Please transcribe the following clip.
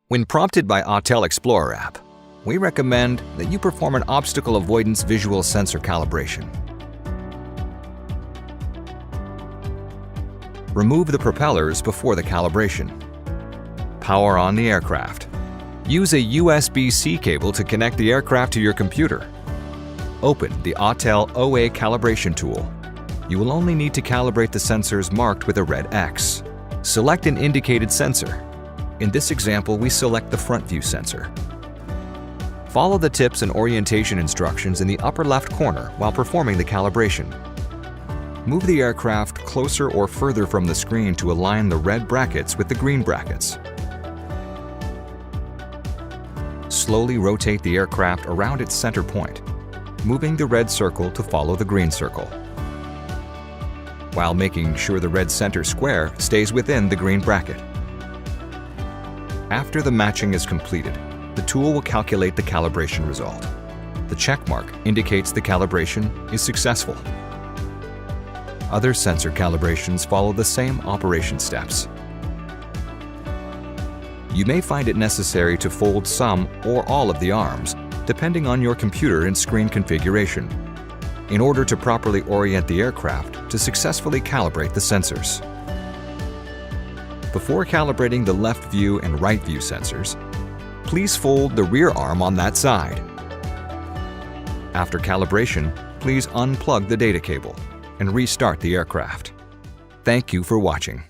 When prompted by Autel Explorer app, we recommend that you perform an obstacle avoidance visual sensor calibration. Remove the propellers before the calibration. Power on the aircraft. Use a USB-C cable to connect the aircraft to your computer. Open the Autel OA calibration tool. You will only need to calibrate the sensors marked with a red X. Select an indicated sensor. In this example, we select the front view sensor. Follow the tips and orientation instructions in the upper left corner while performing the calibration. Move the aircraft closer or further from the screen to align the red brackets with the green brackets. Slowly rotate the aircraft around its center point, moving the red circle to follow the green circle, while making sure the red center square stays within the green bracket. After the matching is completed, the tool will calculate the calibration result. The check mark indicates the calibration is successful. Other sensor calibrations follow the same operation steps. You may find it necessary to fold some or all of the arms, depending on your computer and screen configuration, in order to properly orient the aircraft to successfully calibrate the sensors. Before calibrating the left view and right view sensors, please fold the rear arm on that side. After calibration, please unplug the data cable and restart the aircraft. Thank you for watching.